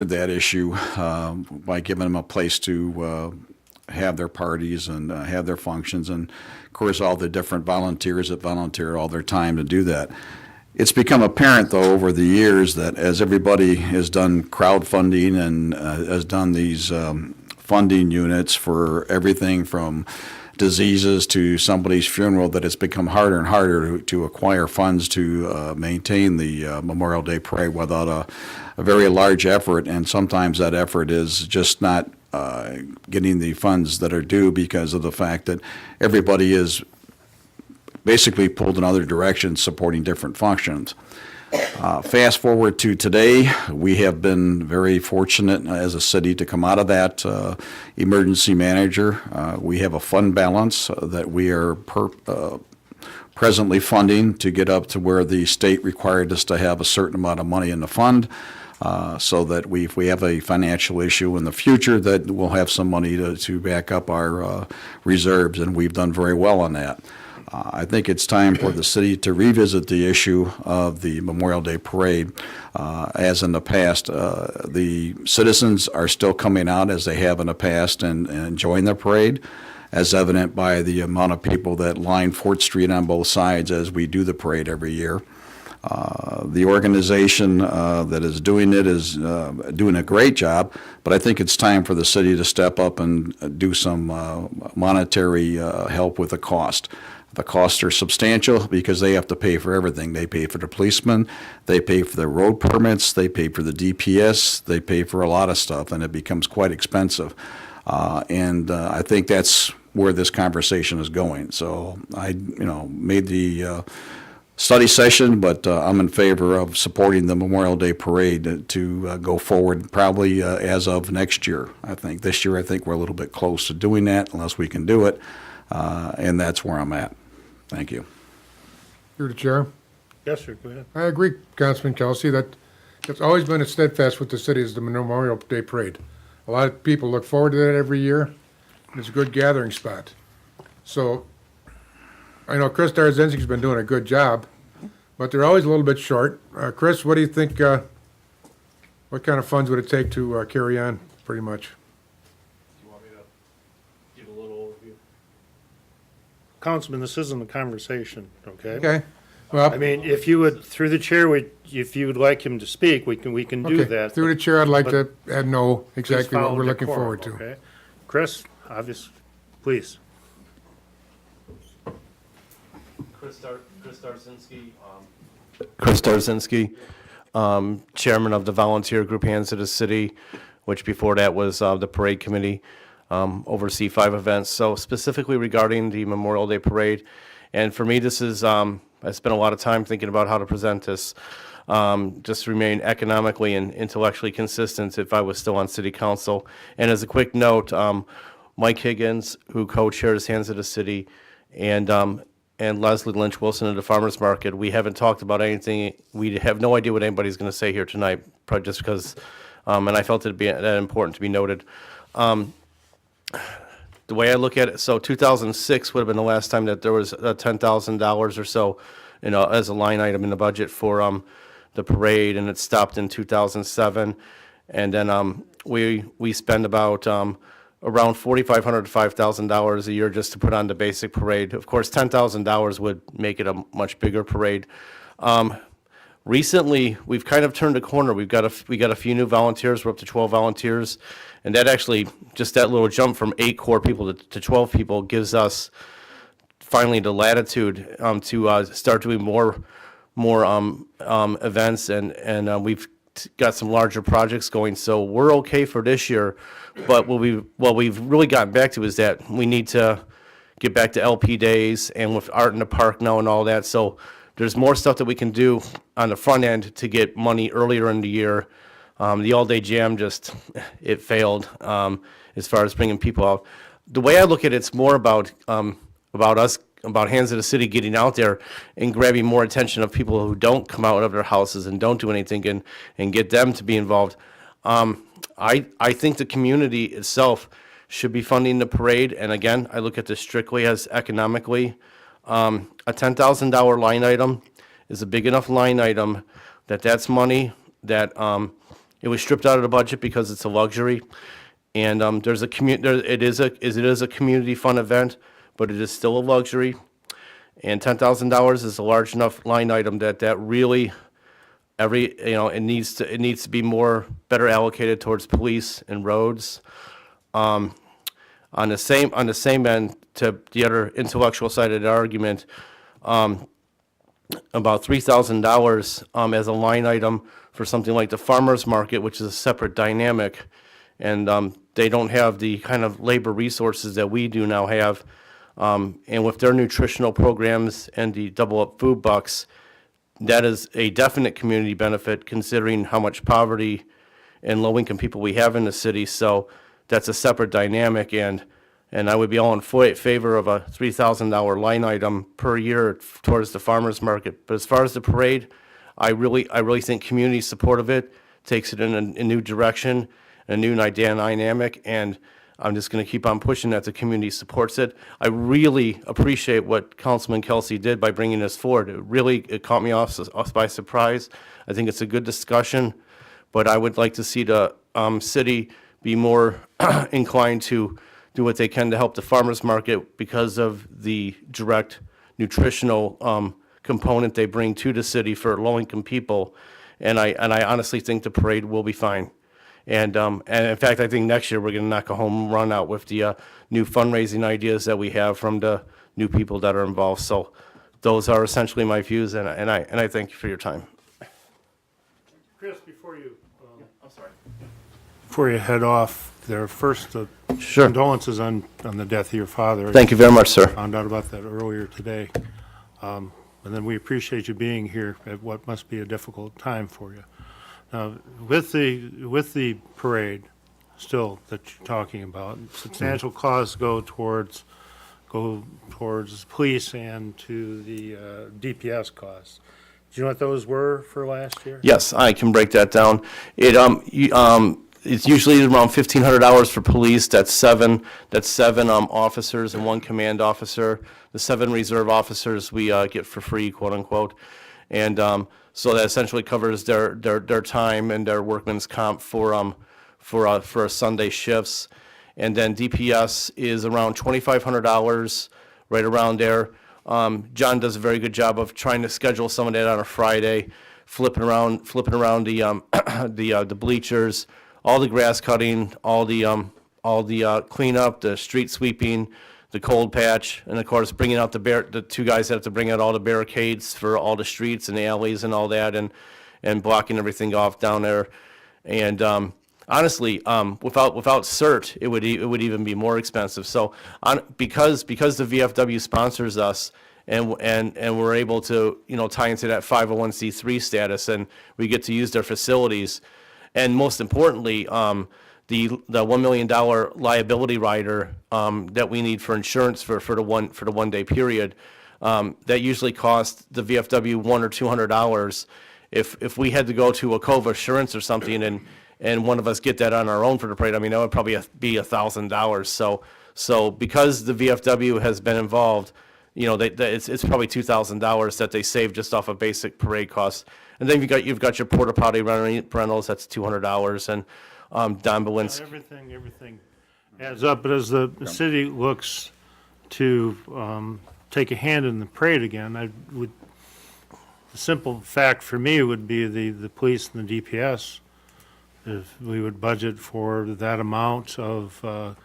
that issue by giving them a place to have their parties and have their functions, and of course all the different volunteers that volunteer all their time to do that. It's become apparent, though, over the years that as everybody has done crowdfunding and has done these funding units for everything from diseases to somebody's funeral, that it's become harder and harder to acquire funds to maintain the Memorial Day Parade without a very large effort, and sometimes that effort is just not getting the funds that are due because of the fact that everybody is basically pulled in other directions supporting different functions. Fast forward to today, we have been very fortunate as a city to come out of that emergency manager. We have a fund balance that we are presently funding to get up to where the state required us to have a certain amount of money in the fund, so that if we have a financial issue in the future, that we'll have some money to back up our reserves, and we've done very well on that. I think it's time for the city to revisit the issue of the Memorial Day Parade. As in the past, the citizens are still coming out as they have in the past and enjoying the parade, as evident by the amount of people that line 4th Street on both sides as we do the parade every year. The organization that is doing it is doing a great job, but I think it's time for the city to step up and do some monetary help with the cost. The costs are substantial because they have to pay for everything. They pay for the policemen, they pay for the road permits, they pay for the DPS, they pay for a lot of stuff, and it becomes quite expensive. I think that's where this conversation is going. So I, made the study session, but I'm in favor of supporting the Memorial Day Parade to go forward probably as of next year. I think this year, we're a little bit close to doing that unless we can do it. And that's where I'm at. Thank you. Through the chair. Yes, sir, go ahead. I agree, Councilman Kelsey, that it's always been a steadfast with the city is the Memorial Day Parade. A lot of people look forward to that every year, and it's a good gathering spot. So I know Chris Darzinski's been doing a good job, but they're always a little bit short. Chris, what do you think, what kind of funds would it take to carry on, pretty much? Councilman, this isn't a conversation, okay? Okay, well. I mean, if you would, through the chair, if you would like him to speak, we can do Okay, that. through the chair, I'd like to but know Please exactly what follow we're looking decorum, forward to. okay? Chris, please. Chris Darzinski, chairman of the volunteer group Hands of the City, which before that was the parade committee, oversee 5 events. So specifically regarding the Memorial Day Parade, and for me this is, I spent a lot of time thinking about how to present this, just to remain economically and intellectually consistent if I was still on city council. And as a quick note, Mike Higgins, who co-chairs Hands of the City, and Leslie Lynch Wilson of the Farmers Market, we haven't talked about anything. We have no idea what anybody's going to say here tonight, probably just because, and I felt it to be that important to be noted. The way I look at it, so 2006 would have been the last time that there was $10,000 or so, as a line item in the budget for the parade, and it stopped in 2007. And then we spend about around $4,500 to $5,000 a year just to put on the basic parade. Of course, $10,000 would make it a much bigger parade. Recently, we've kind of turned a corner. We got a few new volunteers. We're up to 12 volunteers, and that actually, just that little jump from 8 core people to 12 people gives us finally the latitude to start doing more events, and we've got some larger projects going. So we're okay for this year, but what we've really gotten back to is that we need to get back to LP days and with Art in the Park now and all that. So there's more stuff that we can do on the front end to get money earlier in the year. The all-day jam it failed as far as bringing people out. The way I look at it, it's more about us, about Hands of the City getting out there and grabbing more attention of people who don't come out of their houses and don't do anything, and get them to be involved. I think the community itself should be funding the parade, and again, I look at this strictly as economically. A $10,000 line item is a big enough line item that's money that It was stripped out of the budget because it's a luxury. And there's a it is a community fun event, but it is still a luxury. And $10,000 is a large enough line item that really it needs to be better allocated towards police and roads. On the same end, to the other intellectual side of the argument, about $3,000 as a line item for something like the farmers market, which is a separate dynamic, and they don't have the kind of labor resources that we do now have. And with their nutritional programs and the double up food bucks, that is a definite community benefit considering how much poverty and low income people we have in the city. So that's a separate dynamic, and I would be all in favor of a $3,000 line item per year towards the farmers market. But as far as the parade, I really think community support of it takes it in a new direction, a new dynamic, and I'm just going to keep on pushing that the community supports it. I really appreciate what Councilman Kelsey did by bringing this forward. It caught me off by surprise. I think it's a good discussion, but I would like to see the city be more inclined to do what they can to help the farmers market because of the direct nutritional component they bring to the city for low-income people. And I honestly think the parade will be fine. And in fact, I think next year we're going to knock a home run out with the new fundraising ideas that we have from the new people that are involved. So those are essentially my views, and I thank you for your time. Chris, before you head off there, first, Sure. condolences on the death of your father. Thank you very much, sir. Found out about that earlier today. And then we appreciate you being here at what must be a difficult time for you. Now, with the parade still that you're talking about, substantial costs go towards police and to the DPS costs. Do you know what those were for last year? Yes, I can break that down. It's usually around $1,500 for police. That's seven officers and one command officer. The 7 reserve officers we get for free, quote unquote, and so that essentially covers their time and their workman's comp for Sunday shifts. And then DPS is around $2,500, right around there. John does a very good job of trying to schedule some of that on a Friday, flipping around the bleachers, all the grass cutting, all the cleanup, the street sweeping, the cold patch, and of course bringing out the 2 guys that have to bring out all the barricades for all the streets and the alleys and all that, and blocking everything off down there. And honestly, without CERT, it would even be more expensive. So because the VFW sponsors us, and we're able to tie into that 501c3 status, and we get to use their facilities, and most importantly, the $1 million liability rider that we need for insurance for the 1 day period, that usually costs the VFW $100 or $200. If we had to go to a Cove Assurance or something and one of us get that on our own for the parade, I mean, that would probably be $1,000. So because the VFW has been involved, it's probably $2,000 that they save just off of basic parade costs. And then you've got your porta potty rentals, that's $200, and Don Belinsky. Everything adds up, but as the city looks to take a hand in the parade again, the simple fact for me would be the police and the DPS. If we would budget for that amount of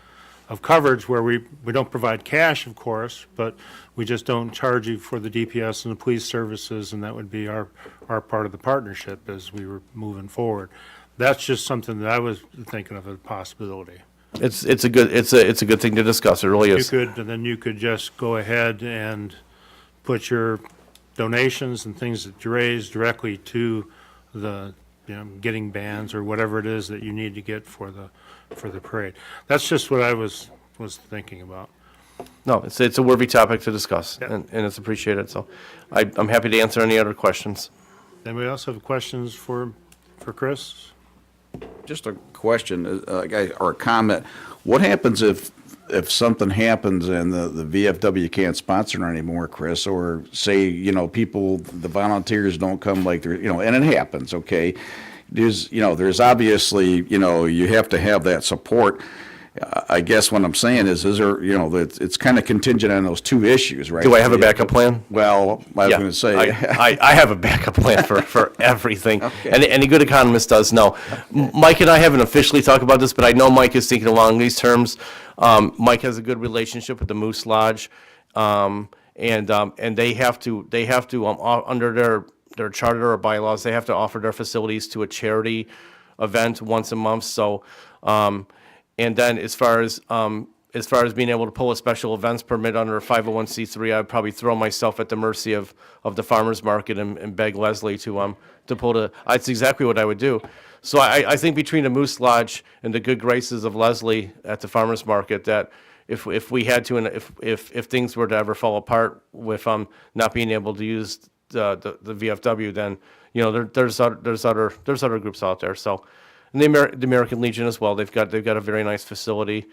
coverage where we don't provide cash, of course, but we just don't charge you for the DPS and the police services, and that would be our part of the partnership as we were moving forward. That's just something that I was thinking of as a possibility. It's a good thing to discuss. It really is. You could just go ahead and put your donations and things that you raise directly to the getting bands or whatever it is that you need to get for the parade. That's just what I was thinking about. No, it's a worthy topic to discuss, Yeah. and it's appreciated. So I'm happy to answer any other questions. Anybody else have questions for Chris? Just a question, or a comment. What happens if something happens and the VFW can't sponsor it anymore, Chris? Or say, people, the volunteers don't come like they're, and it happens, okay? there's obviously, you have to have that support. I guess what I'm saying is there, that it's kind of contingent on those two issues, right? Do I have a backup plan? Well, I was Yeah, going to say. I have a backup plan for everything. Any good economist does know. Mike and I haven't officially talked about this, but I know Mike is thinking along these terms. Mike has a good relationship with the Moose Lodge, and they have to under their charter or bylaws, they have to offer their facilities to a charity event once a month. So, and then as far as being able to pull a special events permit under a 501c3, I'd probably throw myself at the mercy of the farmer's market and beg Leslie to pull the, that's exactly what I would do. So I think between the Moose Lodge and the good graces of Leslie at the farmer's market, that if we had to, and if things were to ever fall apart with not being able to use the VFW, then there's other groups out there. So, and the American Legion as well. They've got a very nice facility,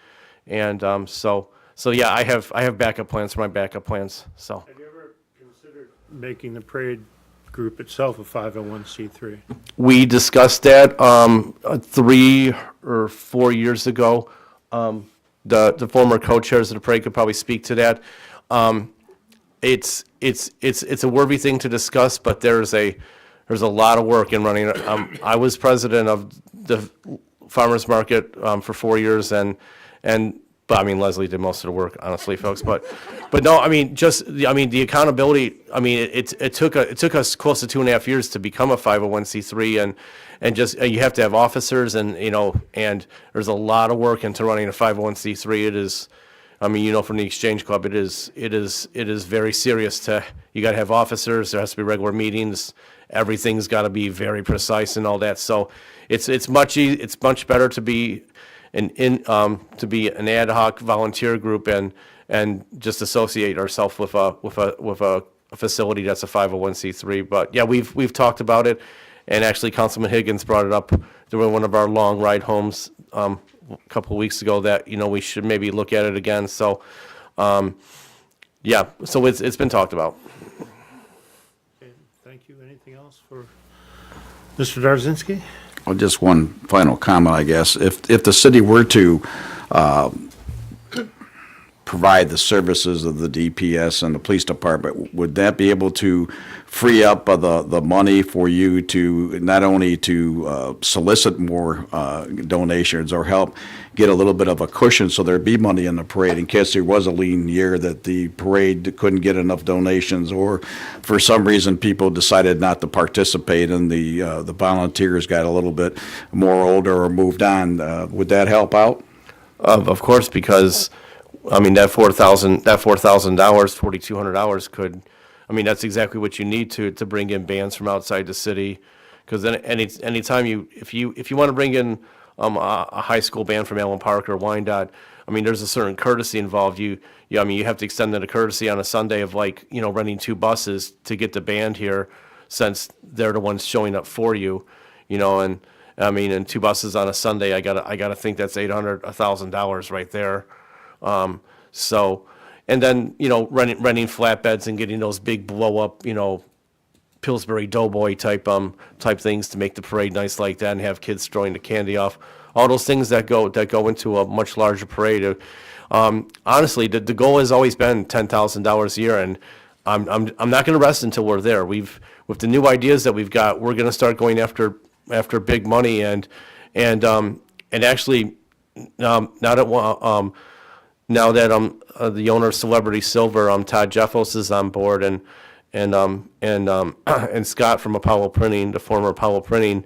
and so yeah, I have backup plans for my backup plans. So Have you ever considered making the parade group itself a 501c3? we discussed that 3 or 4 years ago. The former co-chairs of the parade could probably speak to that. It's a worthy thing to discuss, but there's a lot of work in running. I was president of the farmers market for 4 years, but I mean Leslie did most of the work, honestly, folks. But no, I mean the accountability. I mean it took us close to 2.5 years to become a 501c3, and just you have to have officers, and and there's a lot of work into running a 501c3. It is. I mean, from the Exchange Club, it is very serious. You got to have officers. There has to be regular meetings. Everything's got to be very precise and all that. So it's much better to be an ad hoc volunteer group and just associate ourselves with a facility that's a 501c3. But yeah, we've talked about it, and actually Councilman Higgins brought it up during one of our long ride homes a couple of weeks ago, that we should maybe look at it again. So yeah, so it's been talked about. Okay, thank you. Anything else for Mr. Darzinski? Well, just one final comment, I guess. If the city were to provide the services of the DPS and the police department, would that be able to free up the money for you to not only to solicit more donations or help get a little bit of a cushion so there'd be money in the parade in case there was a lean year that the parade couldn't get enough donations, or for some reason people decided not to participate and the volunteers got a little bit more older or moved on? Would that help out? Of course, because I mean that $4,000, $4,200 could. I mean, that's exactly what you need to bring in bands from outside the city, because then anytime if you want to bring in a high school band from Allen Park or Wyandotte, I mean, there's a certain courtesy involved. I mean, you have to extend that a courtesy on a Sunday of renting 2 buses to get the band here, since they're the ones showing up for you, and I mean, and 2 buses on a Sunday, I gotta think that's $800, $1,000 right there. So. And then, renting flatbeds and getting those big blow up, Pillsbury Doughboy type things to make the parade nice like that, and have kids throwing the candy off. All those things that go into a much larger parade. Honestly, the goal has always been $10,000 a year, and I'm not going to rest until we're there. With the new ideas that we've got, we're going to start going after big money, and actually now that the owner of Celebrity Silver, Todd Jeffos, is on board, and Scott from Apollo Printing, the former Apollo Printing,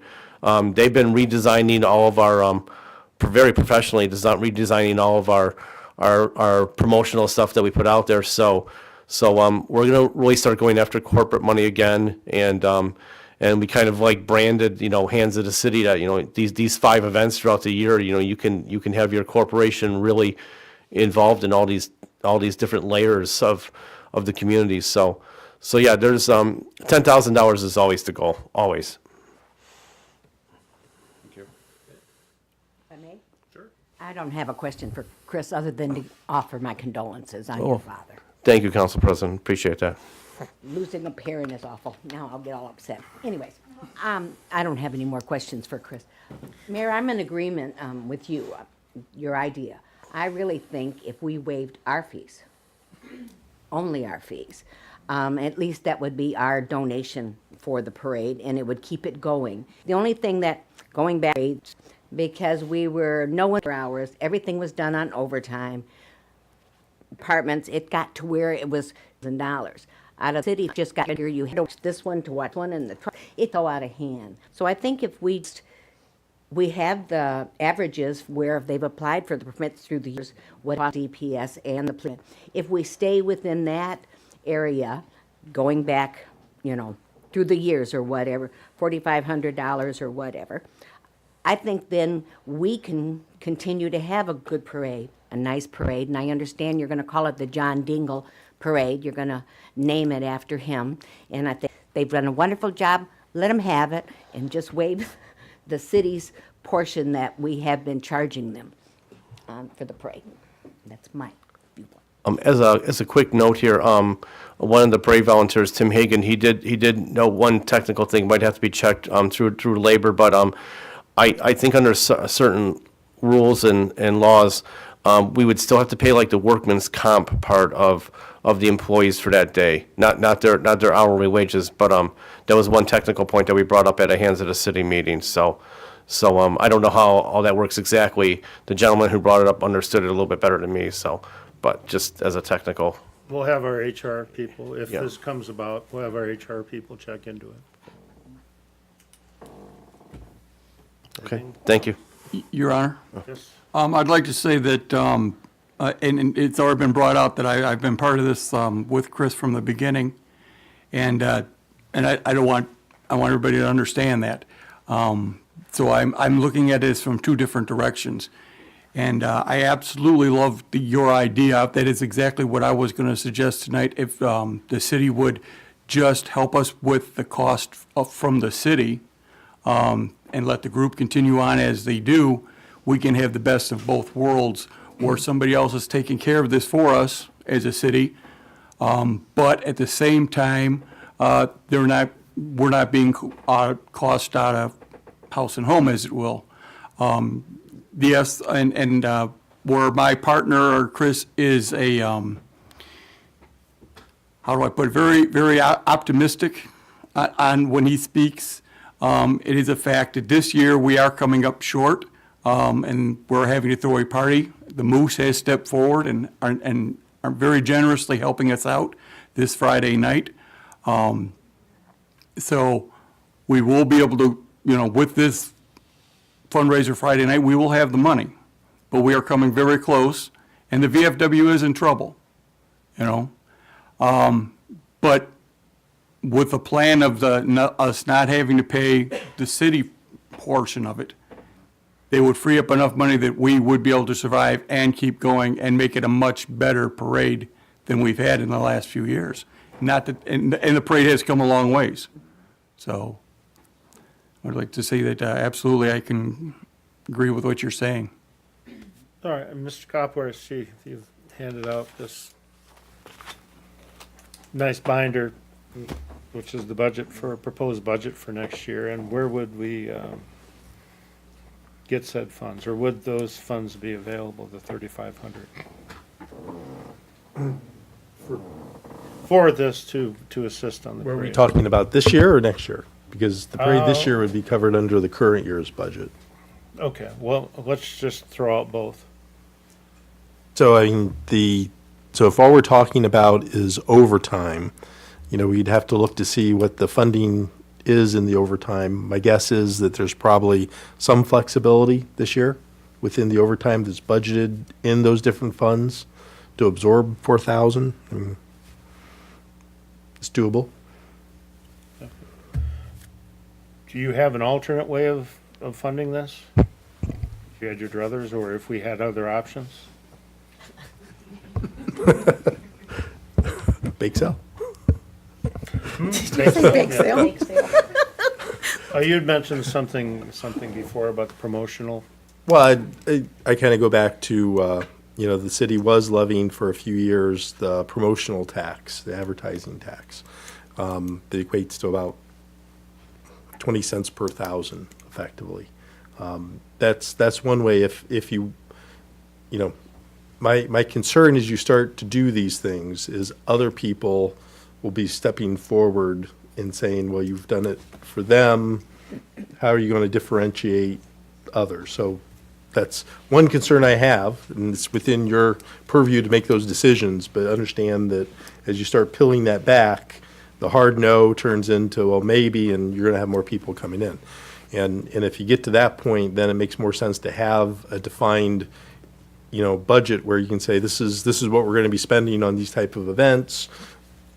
they've been redesigning all of our very professionally redesigning all of our promotional stuff that we put out there. So we're gonna really start going after corporate money again, and we kind of branded, Hands of the City, that these 5 events throughout the year, you can have your corporation really involved in all these different layers of the community. So yeah, there's $10,000 is always the goal, always. Thank you. If I may? Sure. I don't have a question for Chris, other than to offer my condolences on your father. Thank you, Council President. Appreciate that. Losing a parent is awful. Now I'll get all upset. Anyways, I don't have any more questions for Chris. Mayor, I'm in agreement with you, your idea. I really think if we waived our fees, only our fees, at least that would be our donation for the parade, and it would keep it going. The only thing that, going back, because we were no one for hours, everything was done on overtime. Apartments, it got to where it was $1,000. Out of the city, just got here, you had to watch this one to watch one in the truck. It's so out of hand. So I think if we have the averages where they've applied for the permits through the years, what DPS and the plan. If we stay within that area, going back, through the years or whatever, $4,500 or whatever, I think then we can continue to have a good parade, a nice parade. And I understand you're going to call it the John Dingle Parade. You're going to name it after him. And I think they've done a wonderful job. Let them have it and just waive the city's portion that we have been charging them for the parade. That's my viewpoint. As a quick note here, one of the parade volunteers, Tim Hagan, he did know one technical thing might have to be checked through labor, but I think under certain rules and laws, we would still have to pay like the workman's comp part of the employees for that day, not their hourly wages. But that was one technical point that we brought up at a Hands of the City meeting. So I don't know how all that works exactly. The gentleman who brought it up understood it a little bit better than me. But just as a technical. We'll have our HR people, if Yeah. this comes about, we'll have our HR people check into it. Okay, thank you. Your Honor, Yes, I'd like to say that, and it's already been brought out that I've been part of this with Chris from the beginning, and I want everybody to understand that. So I'm looking at this from two different directions, and I absolutely love your idea. That is exactly what I was going to suggest tonight. If the city would just help us with the cost from the city, and let the group continue on as they do, we can have the best of both worlds, where somebody else is taking care of this for us as a city, but at the same time, we're not being cost out of house and home, as it will. Yes, and where my partner, or Chris, is a, how do I put it, very, very optimistic on when he speaks. It is a fact that this year we are coming up short, and we're having to throw a party. The Moose has stepped forward and are very generously helping us out this Friday night. So we will be able to, with this fundraiser Friday night, we will have the money, but we are coming very close, and the VFW is in trouble, but with the plan of us not having to pay the city portion of it, they would free up enough money that we would be able to survive and keep going and make it a much better parade than we've had in the last few years. Not that, and the parade has come a long ways. So I'd like to say that absolutely I can agree with what you're saying. all right, and Mr. Copper, I see you've handed out this nice binder, which is the proposed budget for next year, and where would we get said funds, or would those funds be available, the 3,500? For this to assist on the Were we parade? talking about this year or next year? Because the parade this Oh. year would be covered under the current year's budget. Okay, well, let's just throw out both. So I mean, so if all we're talking about is overtime, we'd have to look to see what the funding is in the overtime. My guess is that there's probably some flexibility this year within the overtime that's budgeted in those different funds to absorb 4,000. I mean, it's doable. Do you have an alternate way of funding this? If you had your druthers, or if we had other options? Bake sale. You had mentioned something before about the promotional. Well, I kind of go back to, the city was levying for a few years the promotional tax, the advertising tax. That equates to about 20 cents per thousand effectively. That's one way if you, you know, my concern as you start to do these things is other people will be stepping forward and saying, well, you've done it for them. How are you going to differentiate others? So that's one concern I have, and it's within your purview to make those decisions, but understand that as you start peeling that back, the hard no turns into, well, maybe, and you're going to have more people coming in. And if you get to that point, then it makes more sense to have a defined, you know, budget where you can say, this is what we're going to be spending on these type of events.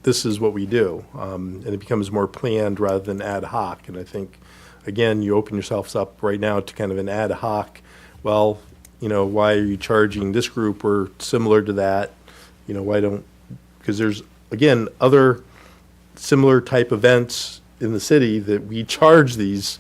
This is what we do. And it becomes more planned rather than ad hoc. And I think, again, you open yourselves up right now to kind of an ad hoc. Well, you know, why are you charging this group or similar to that? You know, why don't, because there's, again, other similar type events in the city that we charge these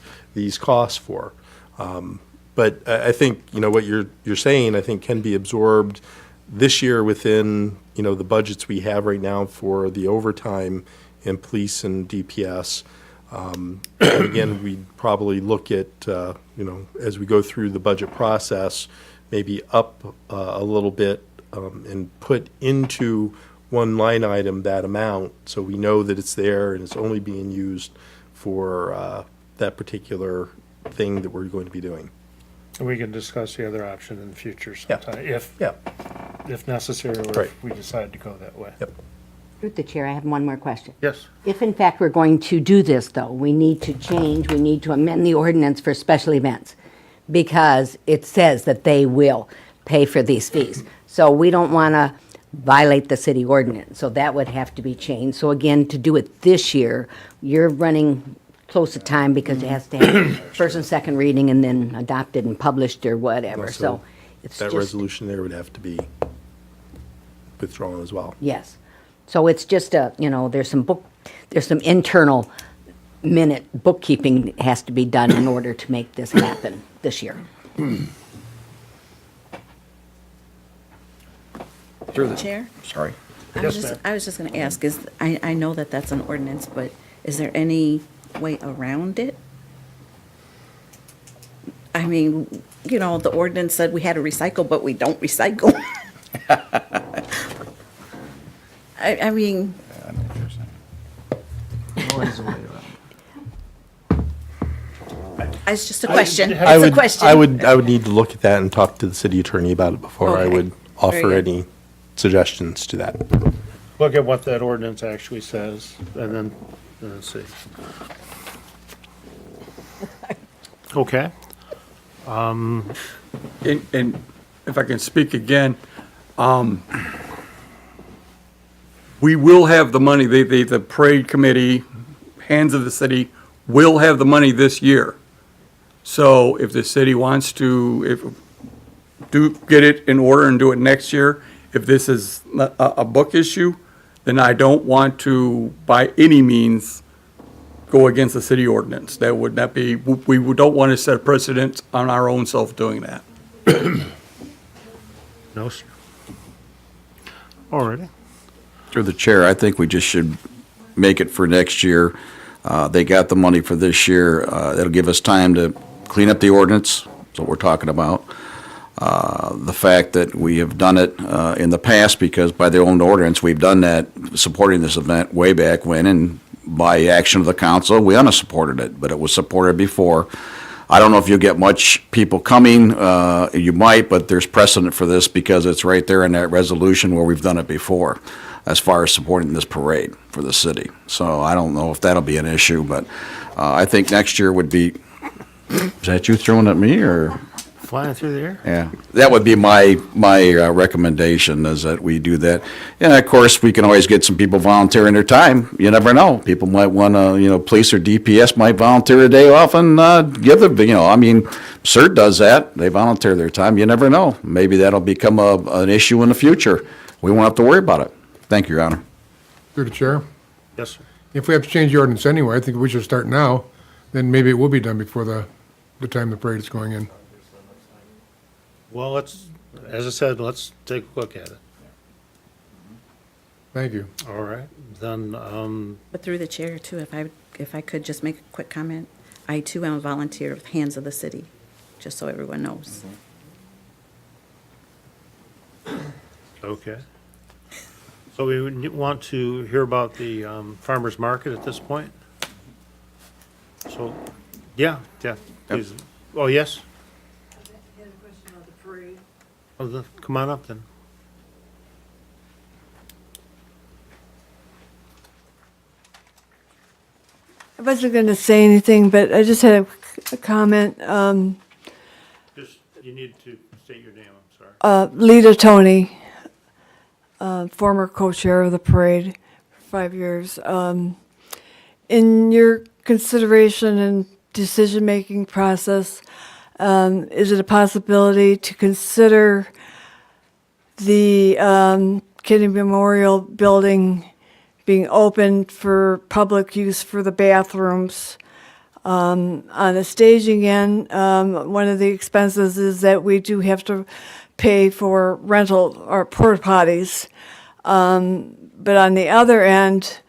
costs for. But I think, you know, what you're saying, I think can be absorbed this year within, you know, the budgets we have right now for the overtime in police and DPS. And again, we'd probably look at, you know, as we go through the budget process, maybe up a little bit and put into one line item that amount so we know that it's there and it's only being used for that particular thing that we're going to be doing. And we can discuss the other option in the future Yeah. sometime, Yeah. if necessary, or Right. if we decide to go that way. Yep. Through the chair, I have one more question. Yes. If in fact we're going to do this, though, we need to amend the ordinance for special events because it says that they will pay for these fees. So we don't want to violate the city ordinance, so that would have to be changed. So again, to do it this year, you're running close to time because it has to have first and second reading and then adopted and published or whatever, so it's That just, resolution there would have to be withdrawn as well. yes. So it's just you know, there's some internal minute bookkeeping that has to be done in order to make this happen this year. Through the, Chair? sorry. Yes, ma'am. I was just going to ask, I know that that's an ordinance, but is there any way around it? I mean, you know, the ordinance said we had to recycle, but we don't recycle. I mean, it's just a question. I It's a question. I would need to look at that and talk to the city attorney about it before I Okay. would Very offer good. any suggestions to that. Look at what that ordinance actually says, and then see. Okay. And if I can speak again, we will have the money, the parade committee, hands of the city, will have the money this year. So if the city wants to, get it in order and do it next year, if this is a book issue, then I don't want to, by any means, go against the city ordinance. That would not be, we don't want to set a precedent on our own self doing that. No, sir. All righty. Through the chair, I think we just should make it for next year. They got the money for this year. It'll give us time to clean up the ordinance, that's what we're talking about. The fact that we have done it in the past, because by their own ordinance, we've done that, supporting this event way back when, and by action of the council, we unsupported it, but it was supported before. I don't know if you'll get much people coming, you might, but there's precedent for this because it's right there in that resolution where we've done it before, as far as supporting this parade for the city. So I don't know if that'll be an issue, but I think next year would be, is that you throwing at me, or? Flying through the air? Yeah, that would be my recommendation, is that we do that. And of course, we can always get some people volunteering their time. You never know. People might want to, police or DPS might volunteer a day off and give them, CERT does that. They volunteer their time. You never know. Maybe that'll become an issue in the future. We won't have to worry about it. Thank you, Your Honor. Through the chair, Yes, sir. if we have to change the ordinance anyway, I think we should start now, then maybe it will be done before the time the parade is going in. Well, as I said, let's take a look at it. Thank you. All right, then, But through the chair too, if I could just make a quick comment. I too am a volunteer with Hands of the City, just so everyone knows. Okay. So we would want to hear about the farmer's market at this point? So, yeah, please. Oh, yes? Oh, come on up then. I wasn't going to say anything, but I just had a comment. Just, you need to state your name, I'm sorry. Lita Tony, former co-chair of the parade for 5 years. In your consideration and decision-making process, is it a possibility to consider the Kennedy Memorial Building being open for public use for the bathrooms? On the staging end, one of the expenses is that we do have to pay for rental or porta potties. But on the other end,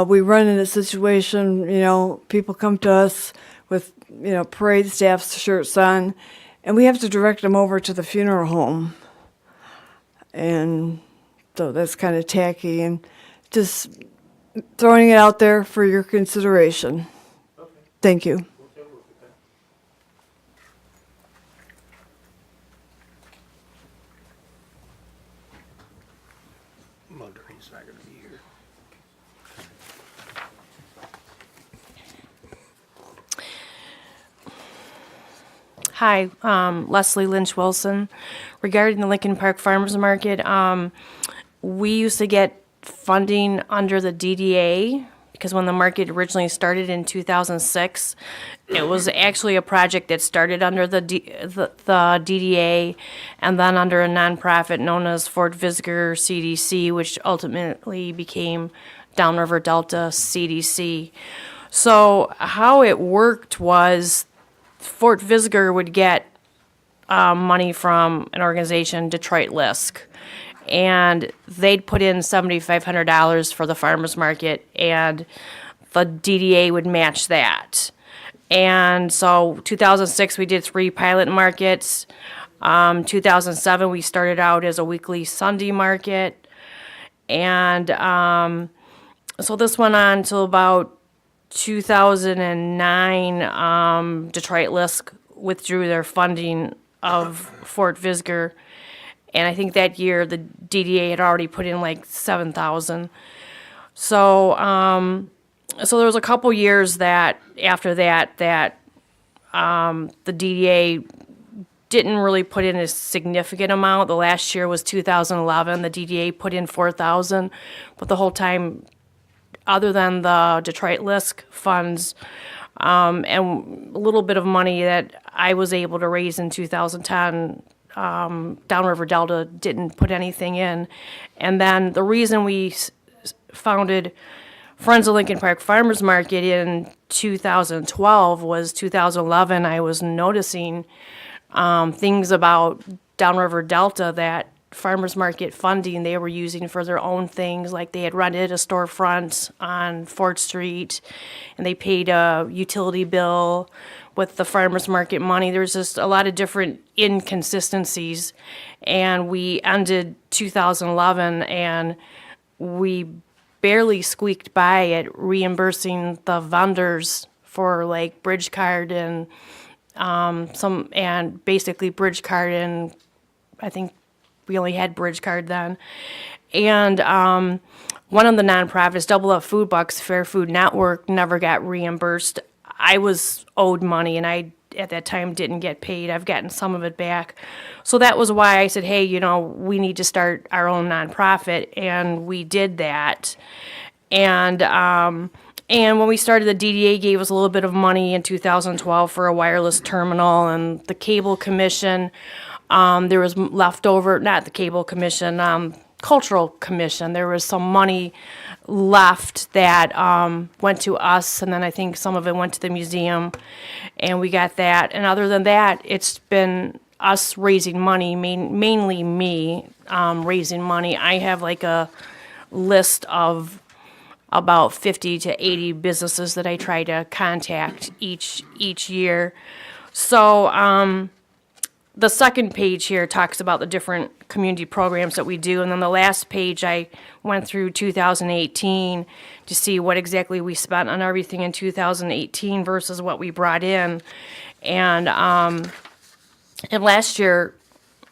we run in a situation, people come to us with, parade staff shirts on, and we have to direct them over to the funeral home. And so that's kind of tacky, and just throwing it out there for your consideration. Thank you. Wonder he's not gonna be here. Hi, Leslie Lynch Wilson. Regarding the Lincoln Park Farmers Market, we used to get funding under the DDA because when the market originally started in 2006, it was actually a project that started under the DDA and then under a nonprofit known as Fort Visger CDC, which ultimately became Downriver Delta CDC. So how it worked was Fort Visger would get money from an organization, Detroit Lisk, and they'd put in $7,500 for the farmers market, and the DDA would match that. And so 2006, we did 3 pilot markets. 2007, we started out as a weekly Sunday market. And so this went on till about 2009. Detroit Lisk withdrew their funding of Fort Visger. And I think that year the DDA had already put in like 7,000. So, so there was a couple years that after that the DDA didn't really put in a significant amount. The last year was 2011. The DDA put in 4,000, but the whole time, other than the Detroit Lisk funds and a little bit of money that I was able to raise in 2010. Downriver Delta didn't put anything in. And then the reason we founded Friends of Lincoln Park Farmers Market in 2012 was 2011 I was noticing things about Downriver Delta that farmers market funding they were using for their own things, like they had rented a storefront on 4th Street and they paid a utility bill with the farmers market money. There's just a lot of different inconsistencies, and we ended 2011 and we barely squeaked by at reimbursing the vendors for like Bridge Card and basically Bridge Card, and I think we only had Bridge Card then. And one of the nonprofits, Double Up Food Bucks, Fair Food Network, never got reimbursed. I was owed money, and I, at that time, didn't get paid. I've gotten some of it back. So that was why I said, hey, we need to start our own nonprofit, and we did that. And when we started, the DDA gave us a little bit of money in 2012 for a wireless terminal, and the Cable Commission, there was leftover, not the Cable Commission, Cultural Commission, there was some money left that went to us, and then I think some of it went to the museum, and we got that. And other than that, it's been us raising money, mainly me raising money. I have like a list of about 50 to 80 businesses that I try to contact each year. So the second page here talks about the different community programs that we do, and then the last page I went through 2018 to see what exactly we spent on everything in 2018 versus what we brought in. And last year,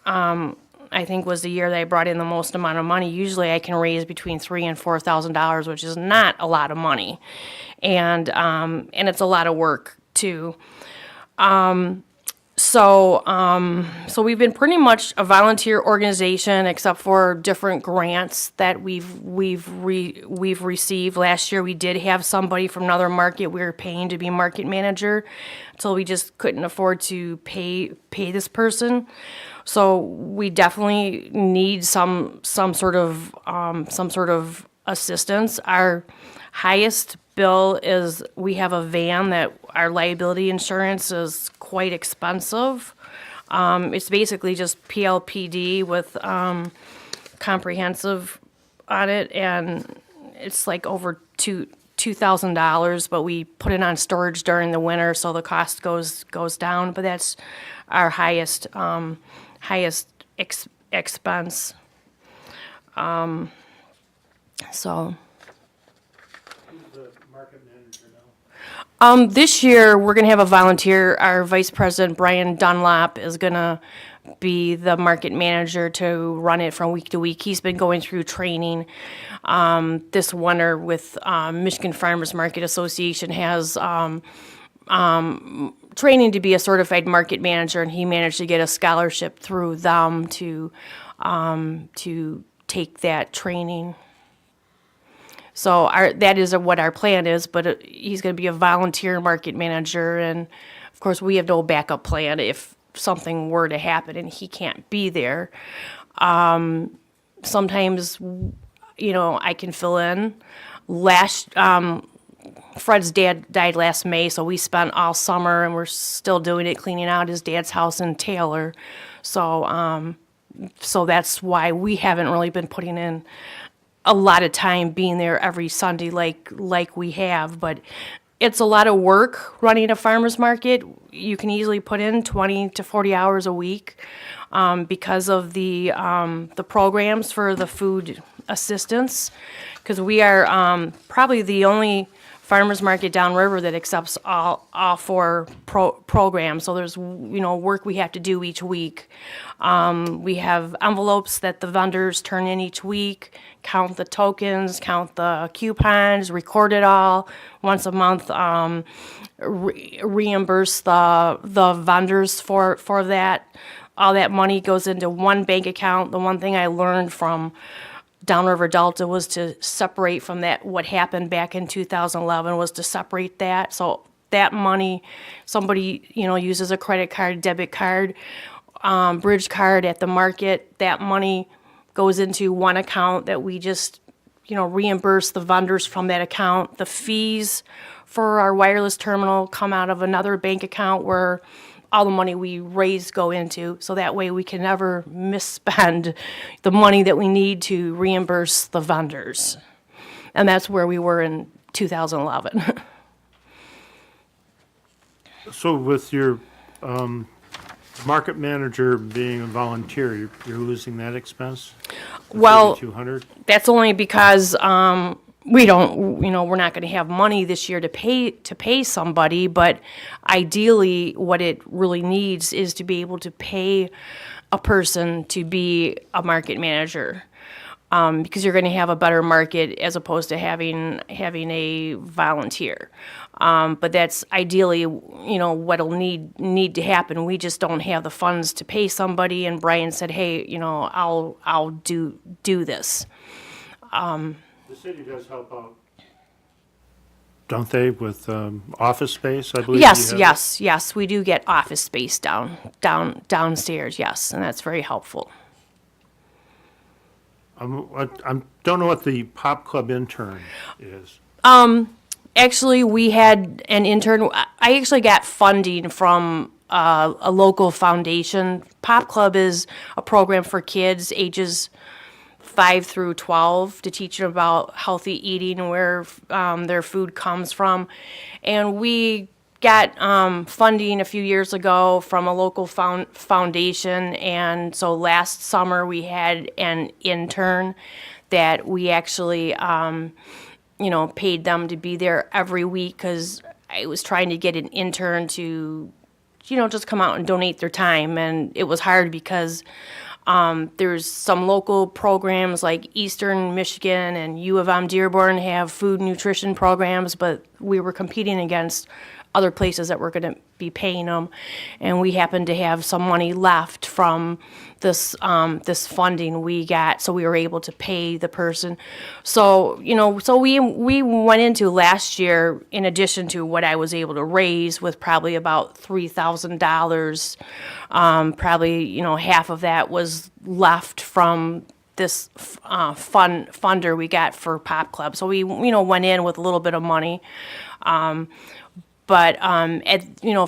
I think was the year that I brought in the most amount of money. Usually I can raise between $3,000 and $4,000, which is not a lot of money. And it's a lot of work too. So we've been pretty much a volunteer organization, except for different grants that we've received. Last year, we did have somebody from another market we were paying to be market manager, until we just couldn't afford to pay this person. So we definitely need some sort of assistance. Our highest bill is we have a van that our liability insurance is quite expensive. It's basically just PLPD with comprehensive on it, and it's like over $2,000. But we put it on storage during the winter, so the cost goes down. But that's our highest expense. So. This year, we're gonna have a volunteer. Our Vice President, Brian Dunlop, is gonna be the market manager to run it from week to week. He's been going through training. This winter with Michigan Farmers Market Association has training to be a certified market manager, and he managed to get a scholarship through them to take that training. So that is what our plan is, but he's going to be a volunteer market manager, and of course we have no backup plan if something were to happen and he can't be there. Sometimes, I can fill in. Fred's dad died last May, so we spent all summer, and we're still doing it, cleaning out his dad's house in Taylor. So that's why we haven't really been putting in a lot of time being there every Sunday like we have. But it's a lot of work running a farmer's market. You can easily put in 20 to 40 hours a week because of the programs for the food assistance. Because we are probably the only farmer's market downriver that accepts all four programs. So there's work we have to do each week. We have envelopes that the vendors turn in each week, count the tokens, count the coupons, record it all once a month, reimburse the vendors for that. All that money goes into one bank account. The one thing I learned from Downriver Delta was to separate from that. What happened back in 2011 was to separate that. So that money, somebody uses a credit card, debit card, bridge card at the market. That money goes into one account that we just reimburse the vendors from that account. The fees for our wireless terminal come out of another bank account where all the money we raise go into, so that way we can never misspend the money that we need to reimburse the vendors. And that's where we were in 2011. So with your market manager being a volunteer, you're losing that expense? Well, 3,200? that's only because we don't, we're not going to have money this year to pay somebody, but ideally what it really needs is to be able to pay a person to be a market manager. Because you're going to have a better market as opposed to having a volunteer. But that's ideally, what'll need to happen. We just don't have the funds to pay somebody, and Brian said, hey, I'll do this. The city does help out, don't they, with office space, I believe? Yes, we do get office space downstairs, yes, and that's very helpful. I don't know what the Pop Club intern is. Actually, we had an intern. I actually got funding from a local foundation. Pop Club is a program for kids ages 5 through 12 to teach them about healthy eating and where their food comes from. And we got funding a few years ago from a local foundation, and so last summer we had an intern that we actually paid them to be there every week, because I was trying to get an intern to just come out and donate their time, and it was hard because there's some local programs like Eastern Michigan and U of M Dearborn have food nutrition programs, but we were competing against other places that were going to be paying them, and we happened to have some money left from this this funding we got, so we were able to pay the person. So so we went into last year, in addition to what I was able to raise, with probably about $3,000. Probably half of that was left from this funder we got for Pop Club. So we went in with a little bit of money. But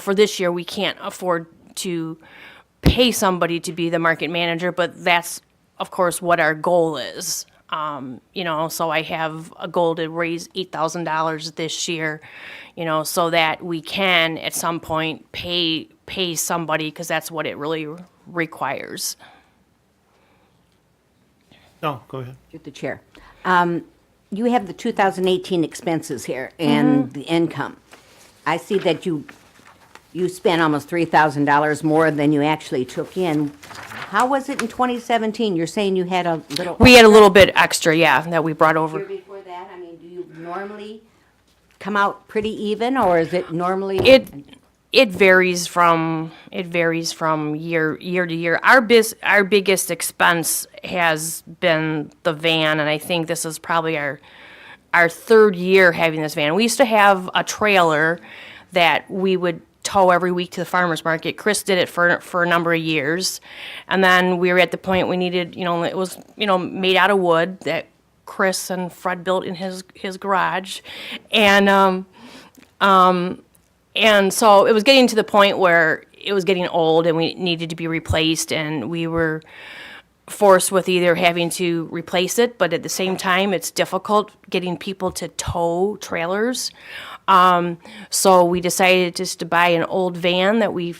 for this year, we can't afford to pay somebody to be the market manager, but that's, of course, what our goal is. So I have a goal to raise $8,000 this year, so that we can at some point pay somebody, because that's what it really requires. No, go ahead. Through the chair. You have the 2018 expenses here and the income. I see that you spent almost $3,000 more than you actually took in. How was it in 2017? You're saying you had a little. We had a little bit extra, yeah, that we brought Year over. before that? I mean, do you normally come out pretty even, or is it normally? It varies from year to year. Our biggest expense has been the van, and I think this is probably our third year having this van. We used to have a trailer that we would tow every week to the farmer's market. Chris did it for a number of years, and then we were at the point we needed, it was made out of wood that Chris and Fred built in his garage, and so it was getting to the point where it was getting old and we needed to be replaced, and we were forced with either having to replace it, but at the same time, it's difficult getting people to tow trailers. So we decided just to buy an old van that we,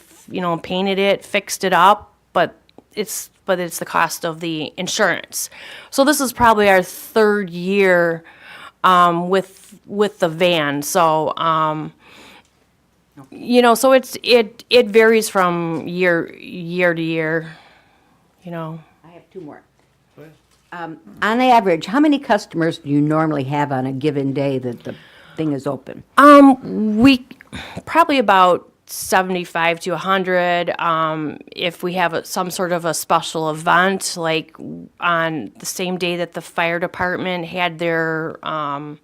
painted it, fixed it up, but it's the cost of the insurance. So this is probably our third year with the van. So so it varies from year to year. I have two more. On average, how many customers do you normally have on a given day that the thing is open? We probably about 75 to 100. If we have some sort of a special event, like on the same day that the fire department had their open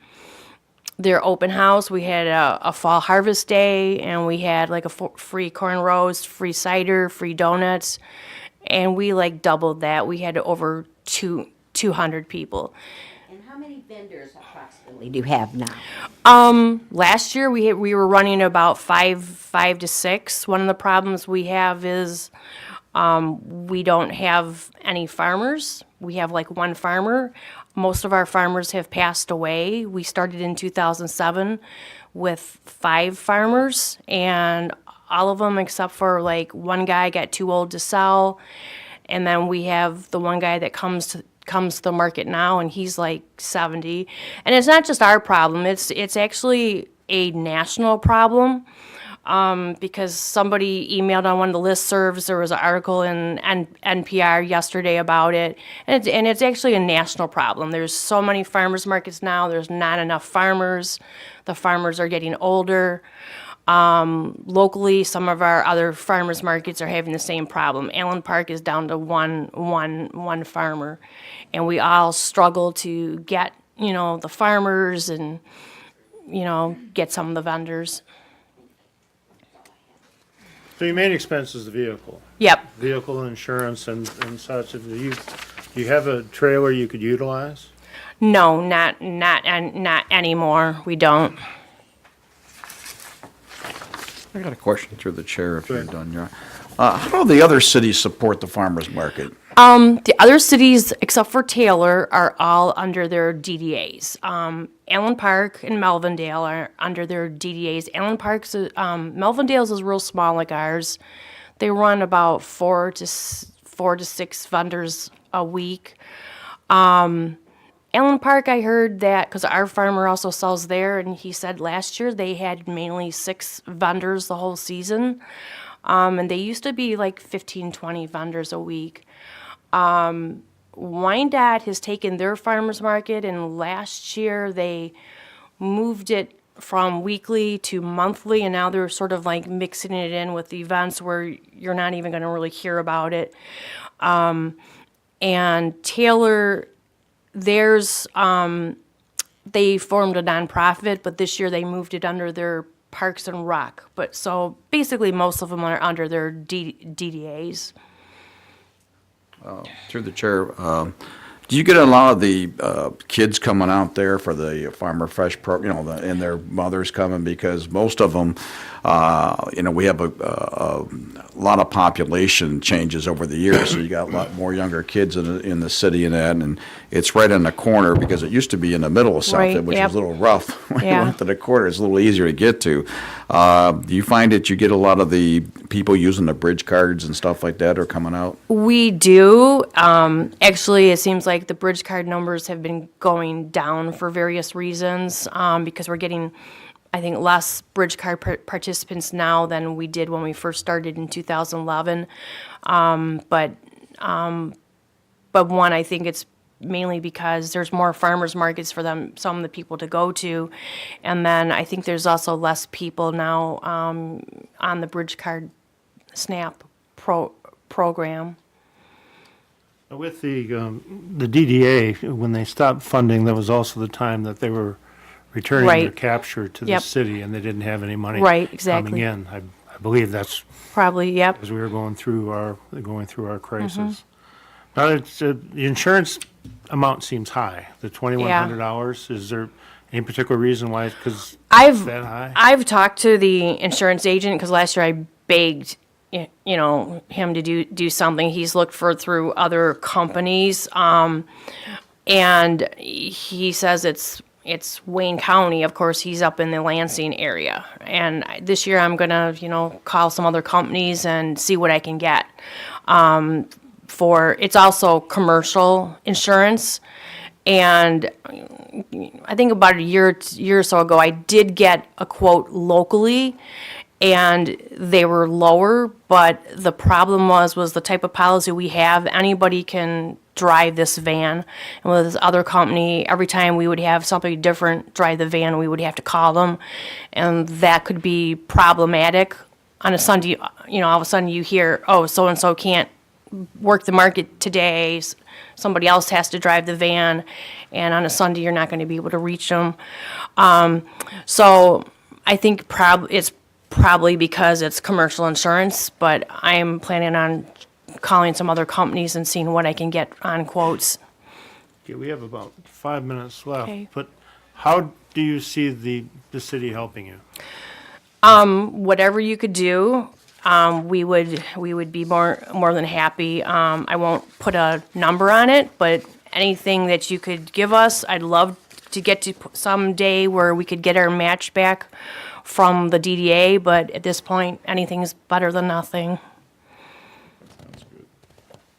house, we had a fall harvest day, and we had like a free corn roast, free cider, free donuts, and we doubled that. We had over 200 people. And how many vendors approximately do you have now? Last year we were running about five to six. One of the problems we have is we don't have any farmers. We have one farmer. Most of our farmers have passed away. We started in 2007 with 5 farmers, and all of them except for one guy got too old to sell, and then we have the one guy that comes to the market now, and he's 70. And it's not just our problem, it's actually a national problem, because somebody emailed on one of the listservs. There was an article in NPR yesterday about it, and it's actually a national problem. There's so many farmers markets now, there's not enough farmers. The farmers are getting older. Locally, some of our other farmers markets are having the same problem. Allen Park is down to one farmer, and we all struggle to get, the farmers and, get some of the vendors. So your main expense is the vehicle. Yep. Vehicle insurance and such. Do you have a trailer you could utilize? No, not anymore. We don't. I got a question through the chair if you're Sure. done, yeah. How do the other cities support the farmer's market? The other cities, except for Taylor, are all under their DDAs. Allen Park and Melvindale are under their DDAs. Melvindale's is real small like ours. They run about 4 to 6 vendors a week. Allen Park, I heard that, because our farmer also sells there, and he said last year they had mainly 6 vendors the whole season. And they used to be like 15, 20 vendors a week. Wyandotte has taken their farmer's market, and last year they moved it from weekly to monthly, and now they're sort of like mixing it in with the events where you're not even going to really hear about it. And Taylor, theirs, they formed a nonprofit, but this year they moved it under their Parks and Rec. But so basically, most of them are under their DDAs. Through the chair, do you get a lot of the kids coming out there for the Farmer Fresh program, and their mothers coming? Because most of them, we have a lot of population changes over the years, so you got a lot more younger kids in the city and that, and it's right on the corner, because it used to be in the middle of Right, Southfield, which yep. was a little rough. When you Yeah. went to the corner, it's a little easier to get to. Do you find that you get a lot of the people using the bridge cards and stuff like that are coming out? We do. Actually, it seems like the bridge card numbers have been going down for various reasons, because we're getting, I think, less bridge card participants now than we did when we first started in 2011. But one, I think it's mainly because there's more farmers markets for some of the people to go to. And then I think there's also less people now on the bridge card SNAP program. With the DDA, when they stopped funding, that was also the time that they were returning their Right. capture to the Yep. city, and they didn't have any money Right, coming exactly. in. I believe that's Probably, yep. as we were going through our crisis. Now, the insurance amount seems high, the $2,100. Is there any particular reason why? Because it's that high? I've talked to the insurance agent, because last year I begged, him to do something. He's looked through other companies, and he says it's Wayne County. Of course, he's up in the Lansing area. And this year I'm gonna, call some other companies and see what I can get. It's also commercial insurance. And I think about a year or so ago, I did get a quote locally, and they were lower, but the problem was the type of policy we have. Anybody can drive this van. And with this other company, every time we would have somebody different drive the van, we would have to call them, and that could be problematic. On a Sunday, all of a sudden you hear, oh, so-and-so can't work the market today, somebody else has to drive the van, and on a Sunday, you're not going to be able to reach them. So I think it's probably because it's commercial insurance, but I am planning on calling some other companies and seeing what I can get on quotes. Okay, we have about 5 minutes left, Okay. but how do you see the city helping you? Whatever you could do, we would be more than happy. I won't put a number on it, but anything that you could give us, I'd love to get to some day where we could get our match back from the DDA, but at this point, anything's better than nothing.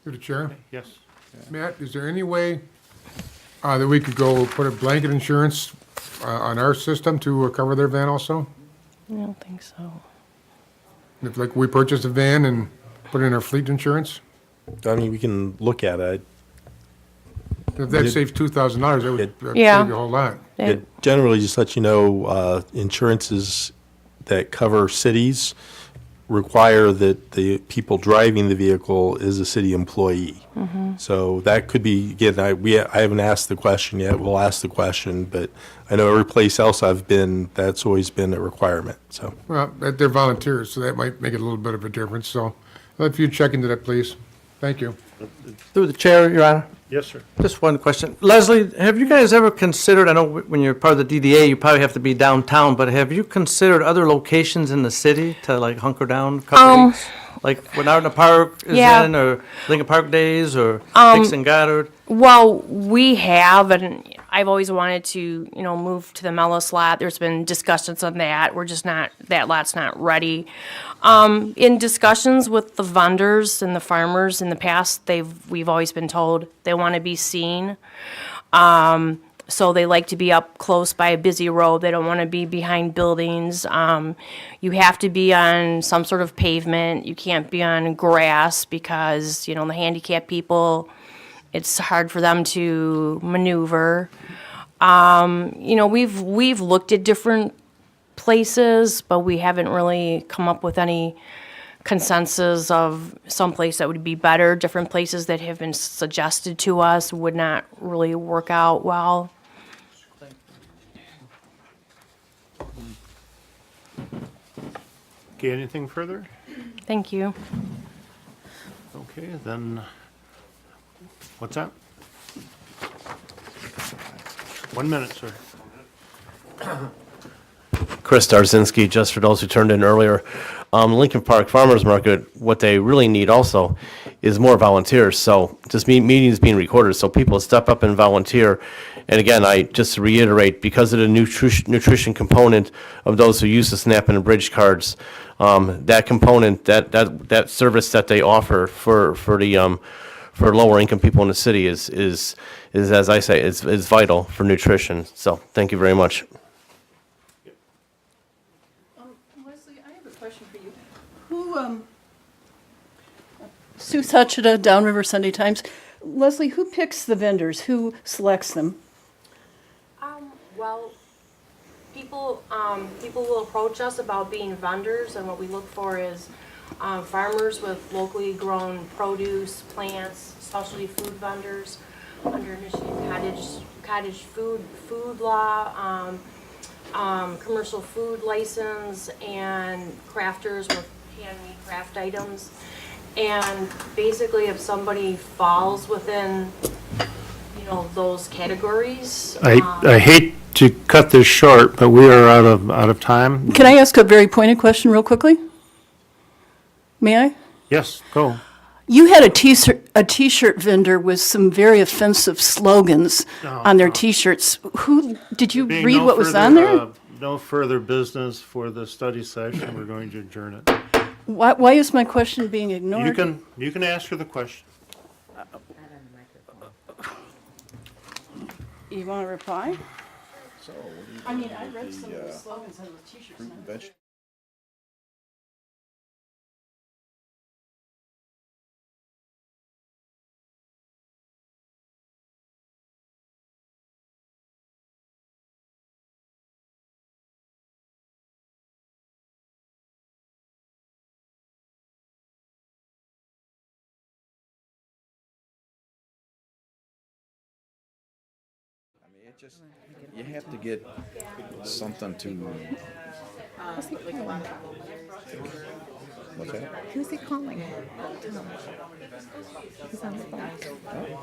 Through the chair. Yes. Matt, is there any way that we could go put a blanket insurance on our system to cover their van also? I don't think so. If, like, we purchase a van and put it in our fleet insurance? I mean, we can look at it. If that saves $2,000, that would save you Yeah. a whole lot. It generally, just let you know, insurances that cover cities require that the people driving the vehicle is a city employee. So that could be, again, I haven't asked the question yet. We'll ask the question, but I know every place else I've been, that's always been a requirement, so. Well, they're volunteers, so that might make it a little bit of a difference, so if you check into that, please. Thank you. Through the chair, Your Honor, Yes, sir. just one question. Leslie, have you guys ever considered, I know when you're part of the DDA, you probably have to be downtown, but have you considered other locations in the city to like hunker down a couple weeks? Like when Art in the Park is Yeah. in, or Lincoln Park Days, or Dixon Goddard? Well, we have, and I've always wanted to, move to the Mellis lot. There's been discussions on that. We're just not, that lot's not ready. In discussions with the vendors and the farmers in the past, we've always been told they want to be seen. So they like to be up close by a busy road. They don't want to be behind buildings. You have to be on some sort of pavement. You can't be on grass because, the handicapped people, it's hard for them to maneuver. We've looked at different places, but we haven't really come up with any consensus of some place that would be better. Different places that have been suggested to us would not really work out well. Okay, anything further? Thank you. Okay, then, what's that? 1 minute, sir. Chris Darzinski, just for those who turned in earlier. Lincoln Park Farmers Market, what they really need also is more volunteers. So just meetings being recorded, so people step up and volunteer. And again, just to reiterate, because of the nutrition component of those who use the SNAP and the Bridge cards, that component, that service that they offer for lower income people in the city is as I say, is vital for nutrition. So thank you very much. Leslie, I have a question for you. Sue Sacheta, Downriver Sunday Times. Leslie, who picks the vendors? Who selects them? Well, people will approach us about being vendors, and what we look for is farmers with locally grown produce, plants, specialty food vendors under Michigan cottage food law, commercial food license, and crafters with handmade craft items. And basically, if somebody falls within, those categories. I hate to cut this short, but we are out of time. Can I ask a very pointed question real quickly? May I? Yes, go. You had a t-shirt vendor with some very offensive slogans on their t-shirts. Who did you read what was on there? No further business for the study session. We're going to adjourn it. Why is my question being ignored? You can ask her the question. You want to reply? I mean, I read some of the slogans on the t-shirts. You have to get something to. What's that? Who's he calling? He's on the phone.